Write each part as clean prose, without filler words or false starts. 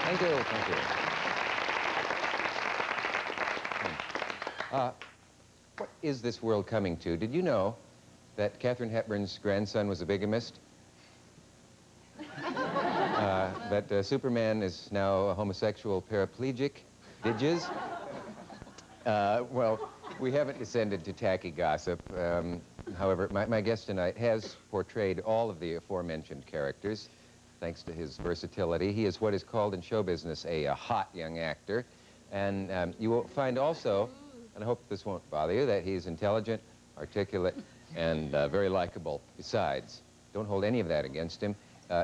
Thank you, thank you. What is this world coming to? Did you know that Katharine Hepburn's grandson was a bigamist? That Superman is now a homosexual paraplegic? Did yous? Well, we haven't descended to tacky gossip. However, my guest tonight has portrayed all of the aforementioned characters, thanks to his versatility. He is what is called in show business a hot young actor. And you will find also, and I hope this won't bother you, that he's intelligent, articulate, and very likable. Besides, don't hold any of that against him.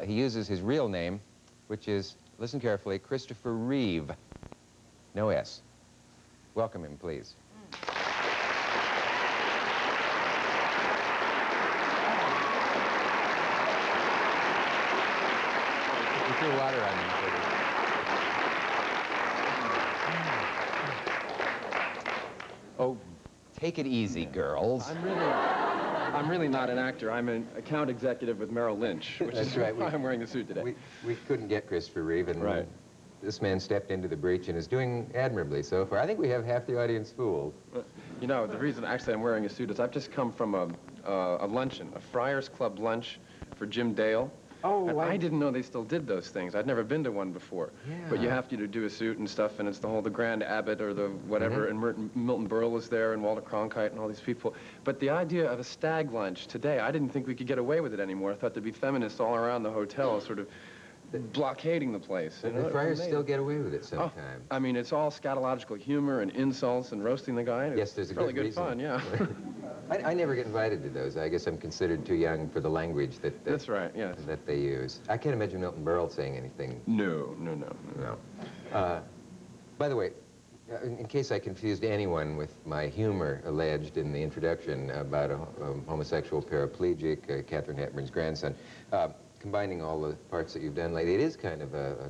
He uses his real name, which is, listen carefully, Christopher Reeve. No S. Welcome him, please. You threw water on him. Oh, take it easy, girls. I'm really not an actor. I'm an account executive with Merrill Lynch, which is right. Why I'm wearing the suit today. We couldn't get Christopher Reeve, and this man stepped into the breach and is doing admirably so far. I think we have half the audience fooled. You know, the reason actually I'm wearing a suit is I've just come from a luncheon, a Friars Club lunch for Jim Dale. Oh, I didn't know they still did those things. I'd never been to one before. Yeah. But you have to do a suit and stuff, and it's the Grand Abbot or the whatever, and Milton Berle was there, and Walter Cronkite, and all these people. But the idea of a stag lunch today, I didn't think we could get away with it anymore. I thought there'd be feminists all around the hotel, sort of blockading the place. The Friars still get away with it sometimes. Oh, I mean, it's all scatological humor and insults and roasting the guy. Yes, there's a really good fun, yeah. I never get invited to those. I guess I'm considered too young for the language that's right, yes. that they use. I can't imagine Milton Berle saying anything. No. By the way, in case I confused anyone with my humor alleged in the introduction about a homosexual paraplegic, Katharine Hepburn's grandson, combining all the parts that you've done lately, it is kind of a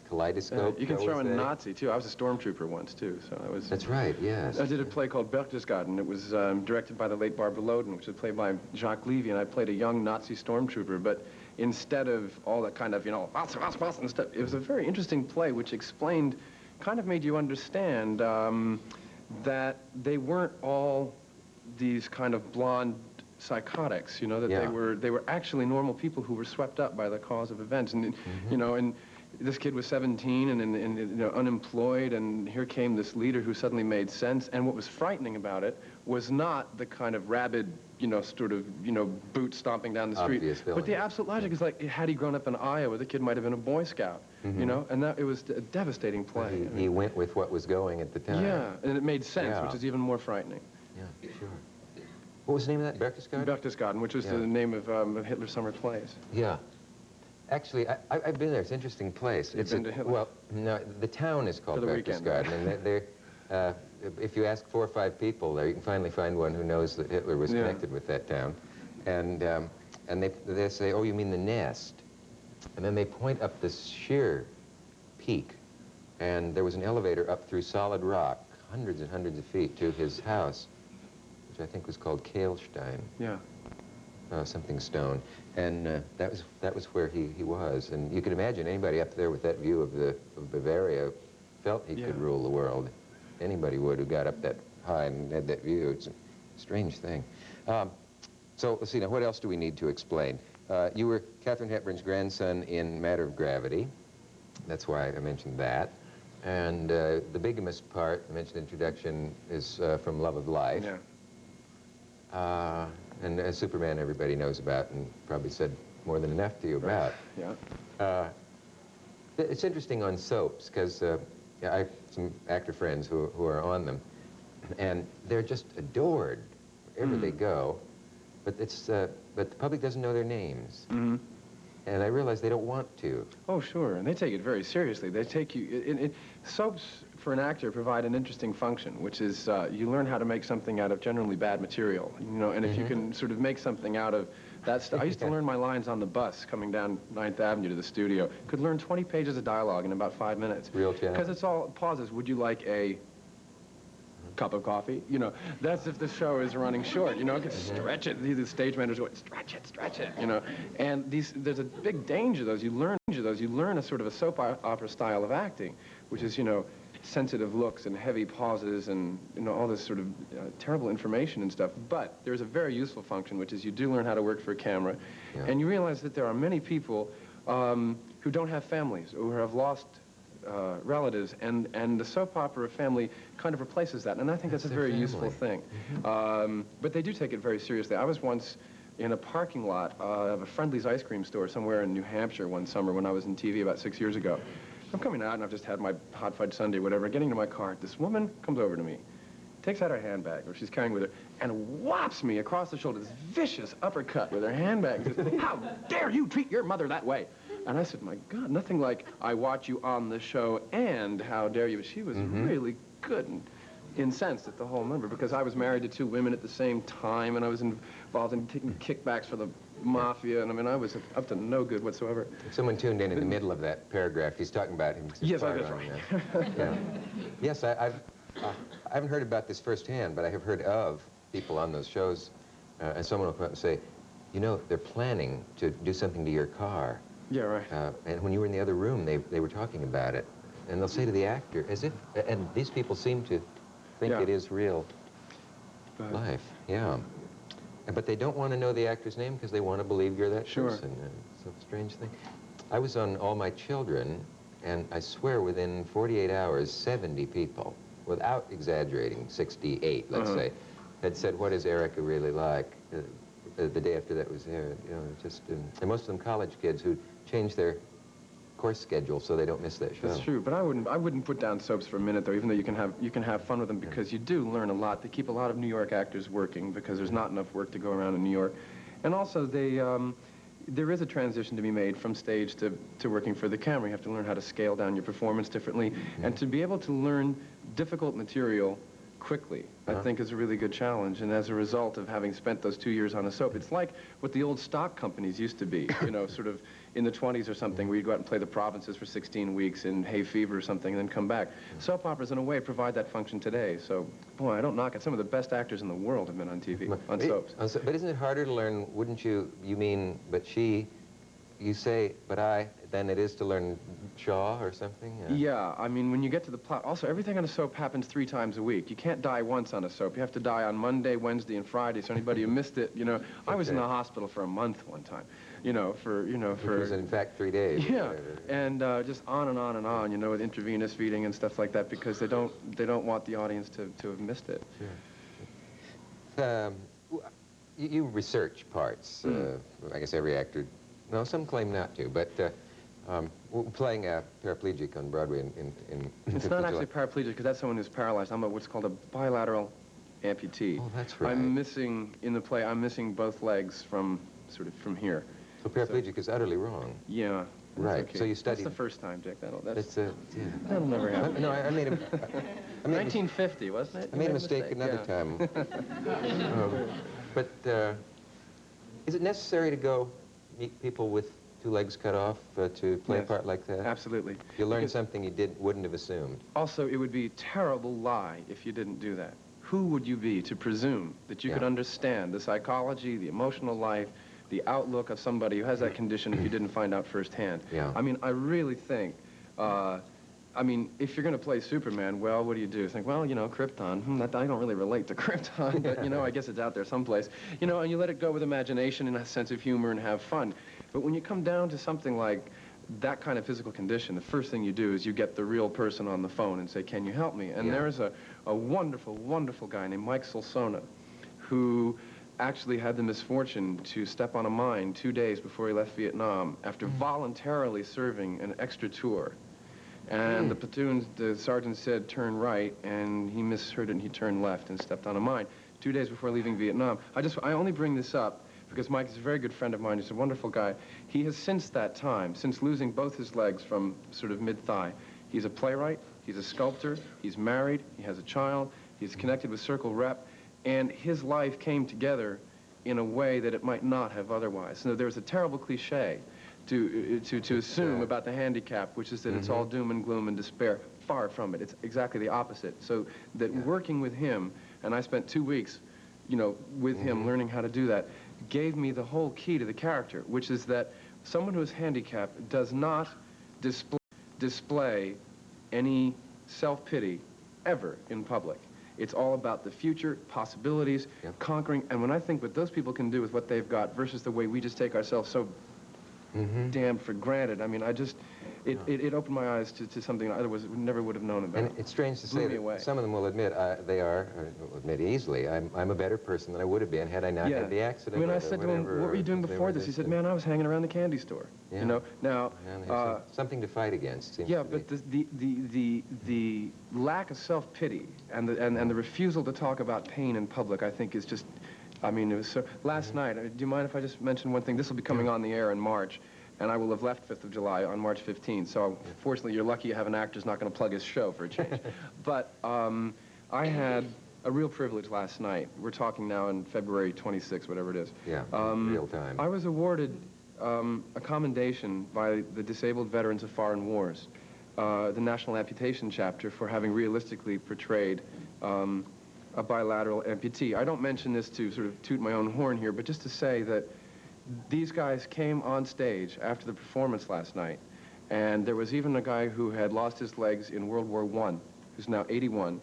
kaleidoscope. You can throw in Nazi, too. I was a stormtrooper once, too, so I was... That's right, yes. I did a play called Berchtesgaden. It was directed by the late Barbara Loden, which was played by Jacques Levy, and I played a young Nazi stormtrooper, but instead of all that kind of, and stuff, it was a very interesting play which explained, kind of made you understand that they weren't all these kind of blonde psychotics, you know, that they were actually normal people who were swept up by the cause of events, and you know, and this kid was 17 and you know, unemployed, and here came this leader who suddenly made sense. And what was frightening about it was not the kind of rabid, you know, sort of, you know, boot stomping down the street, but the absolute logic is like, had he grown up in Iowa, the kid might have been a Boy Scout, you know, and it was a devastating play. He went with what was going at the time. Yeah, and it made sense, which is even more frightening. Yeah, sure. What was the name of that? Berchtesgaden? Berchtesgaden, which was the name of Hitler's summer plays. Yeah. Actually, I've been there. It's an interesting place. You've been to Hitler? Well, no, the town is called Berchtesgaden, and if you ask 4 or 5 people there, you can finally find one who knows that Hitler was connected with that town. And they say, oh, you mean the nest? And then they point up this sheer peak, and there was an elevator up through solid rock, hundreds and hundreds of feet, to his house, which I think was called Kahlstein. Yeah. Something stone. And that was where he was. And you can imagine anybody up there with that view of Bavaria felt he could rule the world. Anybody would who got up that high and had that view. It's a strange thing. So let's see, now what else do we need to explain? You were Katharine Hepburn's grandson in Matter of Gravity. That's why I mentioned that. And the bigamist part, I mentioned in the introduction, is from Love of Life. Yeah. And Superman everybody knows about and probably said more than enough to you about. Yeah. It's interesting on soaps because I have some actor friends who are on them, and they're just adored wherever they go, but the public doesn't know their names. And I realize they don't want to. Oh, sure, and they take it very seriously. They take you... soaps, for an actor, provide an interesting function, which is you learn how to make something out of generally bad material, you know, and if you can sort of make something out of I used to learn my lines on the bus coming down 9th Avenue to the studio. Could learn 20 pages of dialogue in about 5 minutes. Real challenge. Because it's all pauses. Would you like a cup of coffee? You know, that's if the show is running short. You know, stretch it. The stage manager's going, stretch it. You know, and there's a big danger. You learn a sort of a soap opera style of acting, which is, you know, sensitive looks and heavy pauses and, you know, all this sort of terrible information and stuff. But there's a very useful function, which is you do learn how to work for a camera, and you realize that there are many people who don't have families, or who have lost relatives, and the soap opera family kind of replaces that, and I think that's a very useful thing. But they do take it very seriously. I was once in a parking lot of a Friendly's ice cream store somewhere in New Hampshire one summer when I was in TV about 6 years ago. I'm coming out, and I've just had my hot fudge sundae, whatever, getting to my car. This woman comes over to me, takes out her handbag, or she's carrying with her, and whops me across the shoulder, this vicious uppercut with her handbag. Says, "How dare you treat your mother that way?" And I said, "My God, nothing like I watch you on the show and how dare you." But she was really good and incensed at the whole number, because I was married to 2 women at the same time, and I was involved in taking kickbacks for the mafia, and I mean, I was up to no good whatsoever. Someone tuned in the middle of that paragraph. He's talking about him. Yes, that's right. Yeah. Yes, I haven't heard about this firsthand, but I have heard of people on those shows, and someone will come up and say, you know, they're planning to do something to your car. Yeah, right. And when you were in the other room, they were talking about it. And they'll say to the actor, as if, and these people seem to think it is real life. Yeah. But they don't want to know the actor's name because they want to believe you're that person. It's a strange thing. I was on All My Children, and I swear within 48 hours, 70 people, without exaggerating, 68, let's say, had said, "What is Erica really like?" The day after that was aired. You know, just, and most of them college kids who changed their course schedule so they don't miss that show. That's true, but I wouldn't put down soaps for a minute, though, even though you can have fun with them, because you do learn a lot. They keep a lot of New York actors working because there's not enough work to go around in New York. And also, there is a transition to be made from stage to working for the camera. You have to learn how to scale down your performance differently, and to be able to learn difficult material quickly, I think, is a really good challenge. And as a result of having spent those 2 years on a soap, it's like what the old stock companies used to be, you know, sort of in the 20s or something, where you'd go out and play the provinces for 16 weeks in hay fever or something, and then come back. Soap operas, in a way, provide that function today. So, boy, I don't knock it. Some of the best actors in the world have been on TV, on soaps. But isn't it harder to learn, wouldn't you, you mean, but she, you say, but I, than it is to learn Shaw or something? Yeah, I mean, when you get to the plot, also, everything on a soap happens 3 times a week. You can't die once on a soap. You have to die on Monday, Wednesday, and Friday, so anybody who missed it, you know. I was in the hospital for a month one time, for... Which was, in fact, 3 days. Yeah, and just on and on and on, you know, with intravenous feeding and stuff like that, because they don't want the audience to have missed it. Sure. You research parts. I guess every actor... No, some claim not to, but playing a paraplegic on Broadway in It's not actually paraplegic, because that's someone who's paralyzed. I'm what's called a bilateral amputee. Oh, that's right. I'm missing, in the play, I'm missing both legs from here. So paraplegic is utterly wrong. Yeah. Right. Okay. So you studied... That's the first time, Dick. That'll never happen. No, I made a... 1950, wasn't it? I made a mistake another time. But is it necessary to go meet people with 2 legs cut off to play a part like that? Absolutely. You learn something you wouldn't have assumed. Also, it would be a terrible lie if you didn't do that. Who would you be to presume that you could understand the psychology, the emotional life, the outlook of somebody who has that condition if you didn't find out firsthand? Yeah. I mean, I really think, I mean, if you're going to play Superman, well, what do? You think, well, you know, Krypton, I don't really relate to Krypton, but, you know, I guess it's out there someplace. You know, and you let it go with imagination and a sense of humor and have fun. But when you come down to something like that kind of physical condition, the first thing you do is you get the real person on the phone and say, can you help me? And there's a wonderful, wonderful guy named Mike Solsona, who actually had the misfortune to step on a mine 2 days before he left Vietnam after voluntarily serving an extra tour. And the sergeant said, turn right, and he misheard it, and he turned left and stepped on a mine 2 days before leaving Vietnam. I only bring this up because Mike is a very good friend of mine. He's a wonderful guy. He has, since that time, since losing both his legs from sort of mid-thigh, he's a playwright, he's a sculptor, he's married, he has a child, he's connected with Circle Rep, and his life came together in a way that it might not have otherwise. So there's a terrible cliche to assume about the handicap, which is that it's all doom and gloom and despair. Far from it. It's exactly the opposite. So that working with him, and I spent 2 weeks, you know, with him learning how to do that, gave me the whole key to the character, which is that someone who is handicapped does not display any self-pity ever in public. It's all about the future, possibilities, conquering, and when I think what those people can do with what they've got versus the way we just take ourselves so damn for granted, I mean, it opened my eyes to something I otherwise never would have known about. And it's strange to say that some of them will admit will admit easily, I'm a better person than I would have been had I not had the accident. When I said to him, what were you doing before this? He said, man, I was hanging around the candy store. You know, now... something to fight against, seems yeah, to but the lack of self-pity and the refusal to talk about pain in public, I think, is just... I mean, it was so... Last night, do you mind if I just mention one thing? This will be coming on the air in March, and I will have left 5th of July on March 15th, so fortunately, you're lucky you have an actor who's not going to plug his show for a change. But I had a real privilege last night. We're talking now in February 26th, whatever it is. Yeah, real time. I was awarded a commendation by the Disabled Veterans of Foreign Wars, the National Amputation Chapter, for having realistically portrayed a bilateral amputee. I don't mention this to sort of toot my own horn here, but just to say that these guys came on stage after the performance last night, and there was even a guy who had lost his legs in World War I, who's now 81,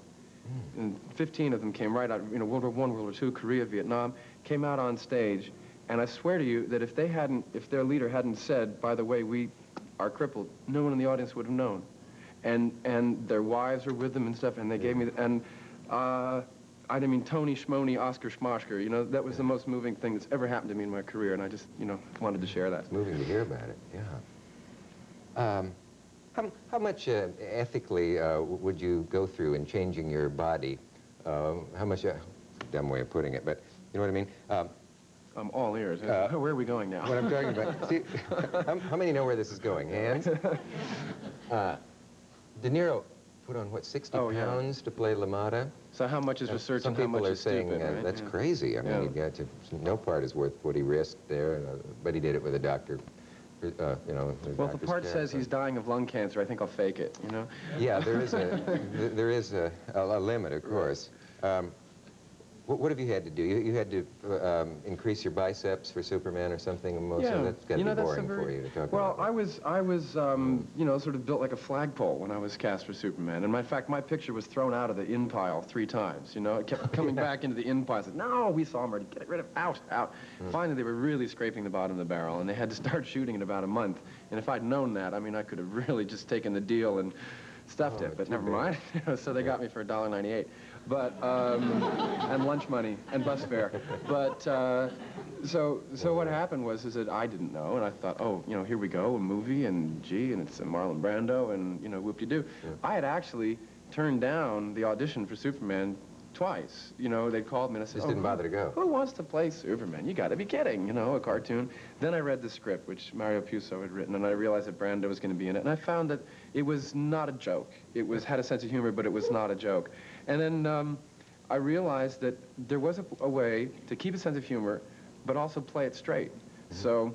and 15 of them came right out, you know, World War I, World War II, Korea, Vietnam, came out on stage, and I swear to you that if their leader hadn't said, by the way, we are crippled, no one in the audience would have known. And their wives were with them and stuff, and they gave me, I didn't mean Tony, Schmony, Oscar, Schmoshker. You know, that was the most moving thing that's ever happened to me in my career, and I just, you know, wanted to share that. It's moving to hear about it, yeah. How much ethically would you go through in changing your body? How much, dumb way of putting it, but you know what I mean? I'm all ears. Where are we going now? What I'm talking about, see, how many know where this is going? Hands? De Niro put on, what, 60 pounds to play LaMotta? So how much is research and how much is stupid? Some people are saying that's crazy. I mean, no part is worth what he risked there, but he did it with a doctor, you know. Well, if the part says he's dying of lung cancer, I think I'll fake it, you know? Yeah, there is a limit, of course. What have you had to do? You had to increase your biceps for Superman or something? Yeah, that's got to be boring for you to talk about. Well, I was you know, sort of built like a flagpole when I was cast for Superman. And in fact, my picture was thrown out of the in pile 3 times, you know? It kept coming back into the in pile. I said, no, we saw him already. Get rid of out. Finally, they were really scraping the bottom of the barrel, and they had to start shooting in about a month. And if I'd known that, I mean, I could have really just taken the deal and stuffed it, but never mind. So they got me for $1.98. But, and lunch money, and bus fare. But, so what happened was that I didn't know, and I thought, oh, you know, here we go, a movie, and gee, and it's Marlon Brando, and, you know, whoop-de-doo. I had actually turned down the audition for Superman twice. You know, they called me and I said, just didn't bother to go. Who wants to play Superman? You gotta be kidding, you know, a cartoon. Then I read the script, which Mario Puzo had written, and I realized that Brando was gonna be in it, and I found that it was not a joke. It had a sense of humor, but it was not a joke. And then I realized that there was a way to keep a sense of humor, but also play it straight. So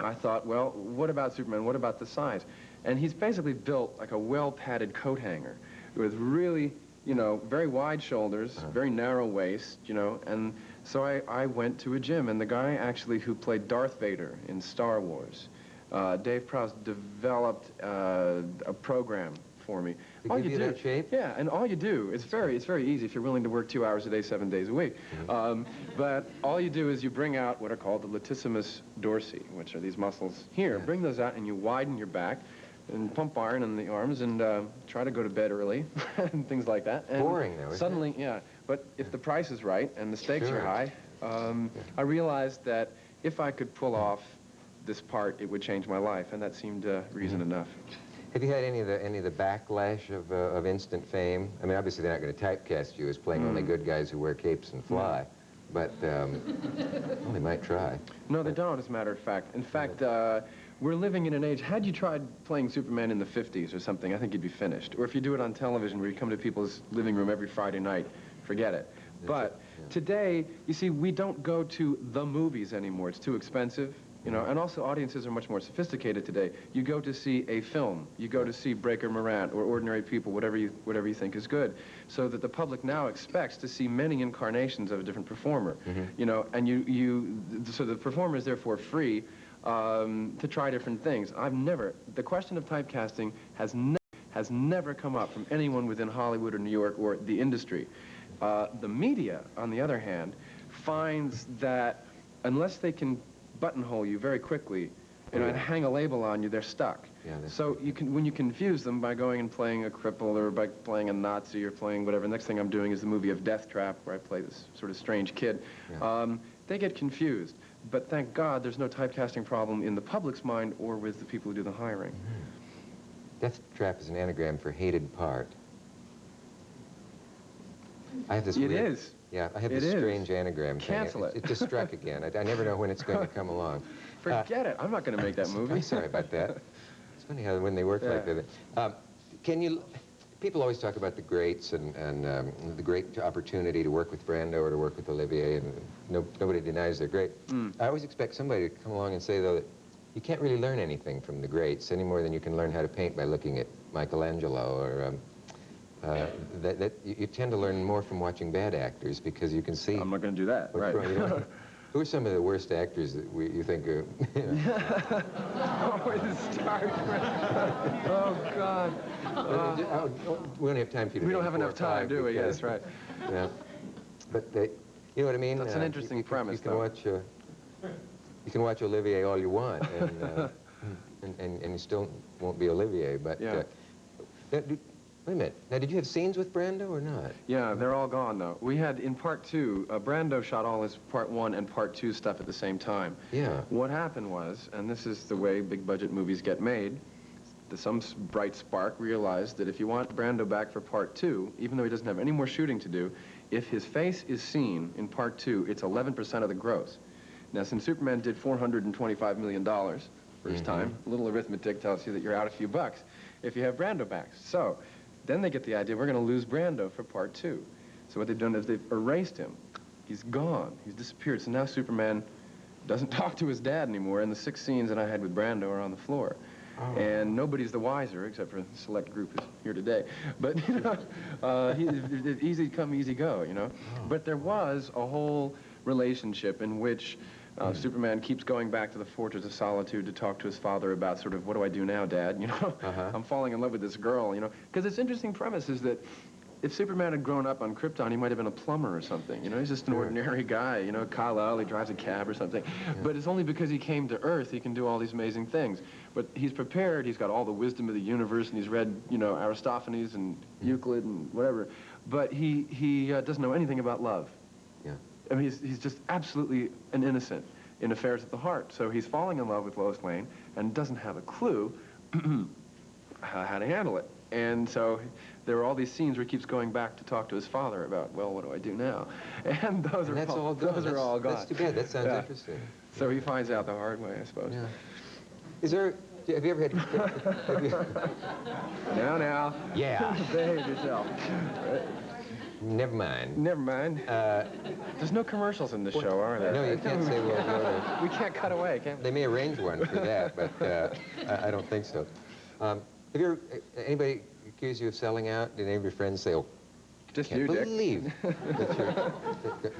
I thought, well, what about Superman? What about the size? And he's basically built like a well-padded coat hanger with really, you know, very wide shoulders, very narrow waist, you know, and so I went to a gym, and the guy actually who played Darth Vader in Star Wars, Dave Prowse, developed a program for me. To give you that shape? Yeah, and all you do, it's very easy if you're willing to work 2 hours a day, 7 days a week. But all you do is you bring out what are called the latissimus dorsi, which are these muscles here. Yeah. Bring those out, and you widen your back, and pump iron in the arms, and try to go to bed early, and things like that. And boring, though, suddenly, isn't it? Yeah. But if the price is right and the stakes are high, I realized that if I could pull off this part, it would change my life, and that seemed reason enough. Have you had any of the backlash of instant fame? I mean, obviously they're not going to typecast you as playing only good guys who wear capes and fly, but well, they might try. No, they don't, as a matter of fact. In fact, we're living in an age, had you tried playing Superman in the 50s or something, I think you'd be finished. Or if you do it on television where you come to people's living room every Friday night, forget it. But today, you see, we don't go to the movies anymore. It's too expensive. You know, and also audiences are much more sophisticated today. You go to see a film. You go to see Breaker Morant or Ordinary People, whatever you think is good. So that the public now expects to see many incarnations of a different performer. You know, and so the performer is therefore free to try different things. The question of typecasting has never come up from anyone within Hollywood or New York or the industry. The media, on the other hand, finds that unless they can buttonhole you very quickly, and hang a label on you, they're stuck. So when you confuse them by going and playing a cripple or by playing a Nazi or playing whatever, next thing I'm doing is the movie of Death Trap, where I play this sort of strange kid, they get confused. But thank God there's no typecasting problem in the public's mind or with the people who do the hiring. Death Trap is an anagram for hated part. I have this It is. Yeah, I have this strange anagram thing. Cancel it. It just struck again. I never know when it's going to come along. Forget it. I'm not going to make that movie. I'm sorry about that. It's funny how when they work like that. People always talk about the greats and the great opportunity to work with Brando or to work with Olivier, and nobody denies they're great. I always expect somebody to come along and say, though, that you can't really learn anything from the greats any more than you can learn how to paint by looking at Michelangelo or... that you tend to learn more from watching bad actors because you can see... I'm not going to do that, right. You know, who are some of the worst actors that you think are... Oh, God. We don't have time for you to... We don't have enough time, do we? Yes, right. Yeah. But, you know what I mean? That's an interesting premise, though. You can watch Olivier all you want, and you still won't be Olivier, but... Wait a minute. Now, did you have scenes with Brando or not? Yeah, they're all gone, though. We had, in Part 2, Brando shot all his Part 1 and Part 2 stuff at the same time. Yeah. What happened was, and this is the way big-budget movies get made, some bright spark realized that if you want Brando back for Part 2, even though he doesn't have any more shooting to do, if his face is seen in Part 2, it's 11% of the gross. Now, since Superman did $425 million first time, a little arithmetic tells you that you're out a few bucks if you have Brando back. So... then they get the idea, we're going to lose Brando for Part 2. So what they've done is they've erased him. He's gone. He's disappeared. So now Superman doesn't talk to his dad anymore, and the 6 scenes that I had with Brando are on the floor. Oh. And nobody's the wiser, except for a select group who's here today. But, you know, easy come, easy go, you know. Oh. But there was a whole relationship in which Superman keeps going back to the Fortress of Solitude to talk to his father about sort of, what do I do now, Dad? You know, I'm falling in love with this girl, you know. Because its interesting premise is that if Superman had grown up on Krypton, he might have been a plumber or something. You know, he's just an ordinary guy, you know, Kal-El, he drives a cab or something. But it's only because he came to Earth he can do all these amazing things. But he's prepared, he's got all the wisdom of the universe, and he's read, you know, Aristophanes and Euclid and whatever. But he doesn't know anything about love. I mean, he's just absolutely an innocent in affairs of the heart. So he's falling in love with Lois Lane and doesn't have a clue how to handle it. And so there are all these scenes where he keeps going back to talk to his father about, well, what do I do now? And those are all gone. That's too bad. That sounds interesting. So he finds out the hard way, I suppose. Yeah. Is there... Have you ever had... Now. Yeah. Behave yourself. Never mind. Never mind. There's no commercials in this show, are there? No, you can't say, well, we can't cut away, can we? They may arrange one for that, but I don't think so. Have anybody accused you of selling out? Did any of your friends say, oh, just can't you, believe Dick. that you're...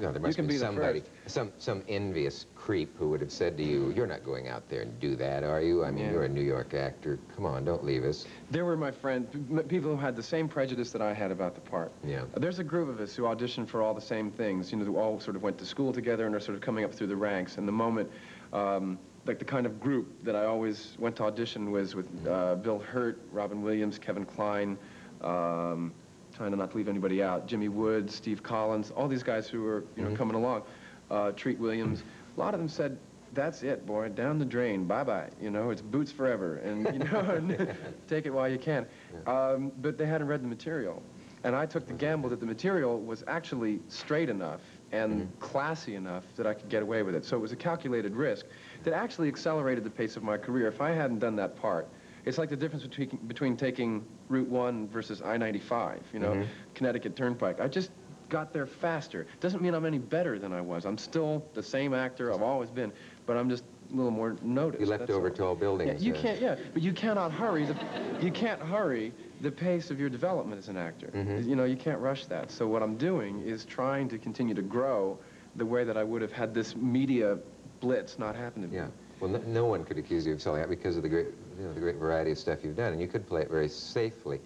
No, there must be somebody, some envious creep who would have said to you, you're not going out there and do that, are you? I mean, you're a New York actor. Come on, don't leave us. There were my friends, people who had the same prejudice that I had about the part. Yeah. There's a group of us who auditioned for all the same things, you know, who all sort of went to school together and are sort of coming up through the ranks. And the moment, like the kind of group that I always went to audition was with Bill Hurt, Robin Williams, Kevin Kline, trying to not leave anybody out, Jimmy Woods, Steve Collins, all these guys who were, you know, coming along, Treat Williams. A lot of them said, that's it, boy, down the drain, bye-bye. You know, it's boots forever, and, you know, take it while you can. But they hadn't read the material. And I took the gamble that the material was actually straight enough and classy enough that I could get away with it. So it was a calculated risk that actually accelerated the pace of my career. If I hadn't done that part, it's like the difference between taking Route 1 versus I-95, you know, Connecticut Turnpike. I just got there faster. Doesn't mean I'm any better than I was. I'm still the same actor I've always been, but I'm just a little more noticed. You leapt over tall buildings. Yeah, you can't, but you cannot hurry the pace of your development as an actor. You know, you can't rush that. So what I'm doing is trying to continue to grow the way that I would have had this media blitz not happen to me. Yeah. Well, no one could accuse you of selling out because of the great, the great variety of stuff you've done, and you could play it very safely.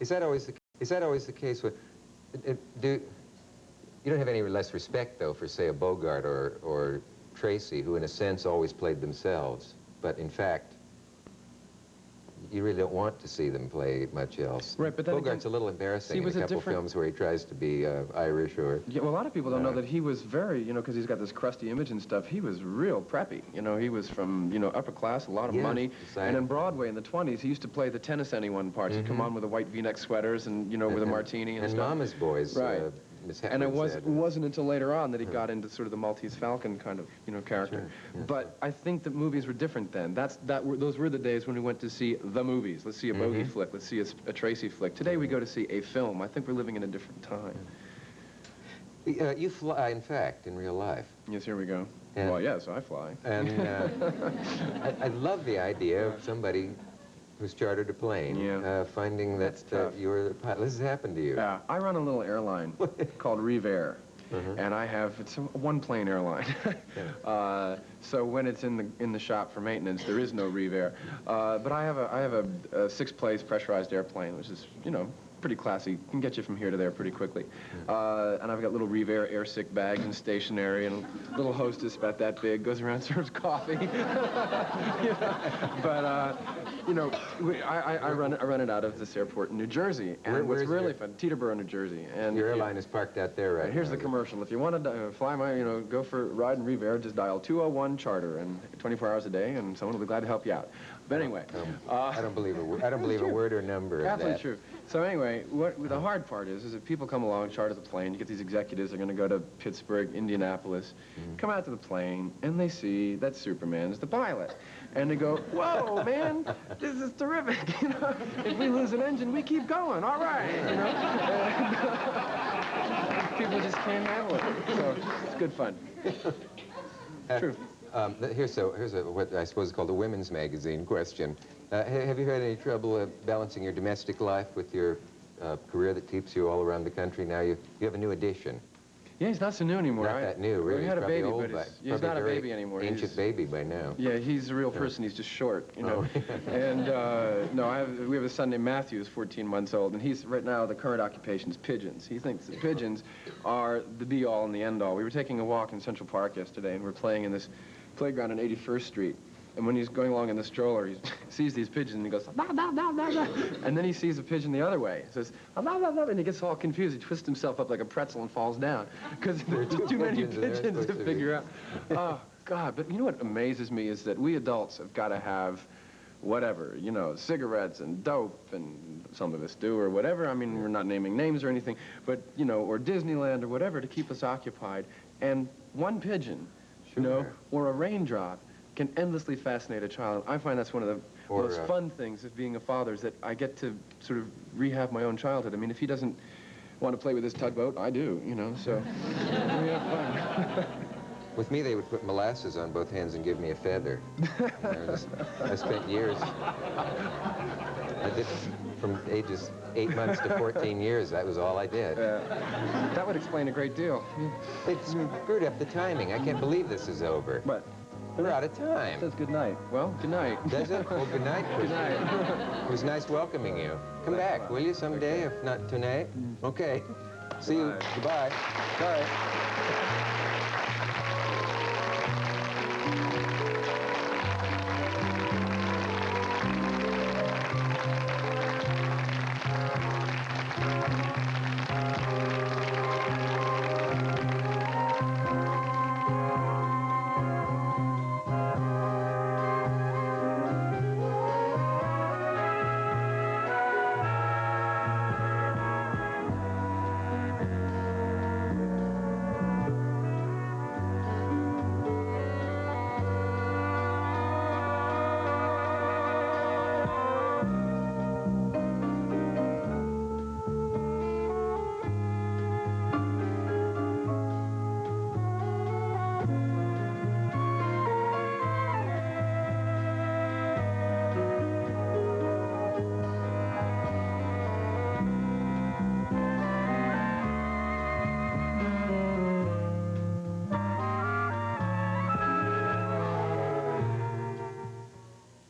Is that always the case with? You don't have any less respect, though, for, say, a Bogart or Tracy, who, in a sense, always played themselves, but in fact, you really don't want to see them play much else. Right, but then Bogart's a little embarrassing in a couple films where he tries to be Irish or... Yeah, well, a lot of people don't know that he was very, you know, because he's got this crusty image and stuff, he was real preppy. You know, he was from, you know, upper class, a lot of money. And in Broadway in the 20s, he used to play the tennis anyone parts. He'd come on with the white V-neck sweaters and, you know, with a martini and stuff. And Mama's Boys. Right. And it wasn't until later on that he got into sort of the Maltese Falcon kind of, you know, character. Sure. But I think that movies were different then. Those were the days when we went to see the movies. Let's see a Bogey flick. Let's see a Tracy flick. Today we go to see a film. I think we're living in a different time. You fly, in fact, in real life. Yes, here we go. And, well, yes, I fly. And I love the idea of somebody who's chartered a plane, finding that you're the pilot. This has happened to you. Yeah, I run a little airline called Reeve Air, and it's a one-plane airline. So when it's in the shop for maintenance, there is no Reeve Air. But I have a six-place pressurized airplane, which is, you know, pretty classy. Can get you from here to there pretty quickly. And I've got little Reeve Air sick bags and stationery, and a little hostess about that big goes around, serves coffee. But you know, I run it out of this airport in New Jersey, and what's really fun, Teterboro, New Jersey. And your airline is parked out there, right? Here's the commercial. If you want to fly go for a ride in Reeve Air, just dial 201 charter, and 24 hours a day, and someone will be glad to help you out. But anyway, I don't believe a word or number of that. Absolutely true. So anyway, the hard part is that people come along, charter the plane, you get these executives, they're going to go to Pittsburgh, Indianapolis, come out to the plane, and they see that Superman's the pilot. And they go, whoa, man, this is terrific, you know? If we lose an engine, we keep going, all right, you know? And, people just can't handle it, so it's good fun. True. Here's what I suppose is called a women's magazine question. Have you had any trouble balancing your domestic life with your career that keeps you all around the country? Now you have a new addition. Yeah, he's not so new anymore. Not that new, really. We had a baby, but he's not a baby anymore. Ancient baby by now. Yeah, he's a real person. He's just short, you know. And no, we have a son named Matthew, who's 14 months old, and he's right now the current occupation is pigeons. He thinks that pigeons are the be-all and the end-all. We were taking a walk in Central Park yesterday, and we're playing in this playground on 81st Street. And when he's going along in the stroller, he sees these pigeons, and he goes, bah, bah, bah, bah, bah. And then he sees a pigeon the other way. He says, bah, bah, bah, and he gets all confused. He twists himself up like a pretzel and falls down, because there's too many pigeons to figure out. Oh, God. But you know what amazes me is that we adults have got to have whatever, you know, cigarettes and dope, and some of us do, or whatever. I mean, we're not naming names or anything, but, you know, or Disneyland or whatever to keep us occupied. And one pigeon, you know, or a raindrop can endlessly fascinate a child. I find that's one of the most fun things of being a father, is that I get to sort of rehab my own childhood. I mean, if he doesn't want to play with his tugboat, I do, you know, so we have fun. With me, they would put molasses on both hands and give me a feather. I spent years. I did from ages 8 months to 14 years. That was all I did. That would explain a great deal. It screwed up the timing. I can't believe this is over. But we're out of time. It says good night. Well, good night. Does it? Well, good night. Good night. It was nice welcoming you. Come back, will you, someday, if not tonight? Okay. See you. Goodbye. Bye.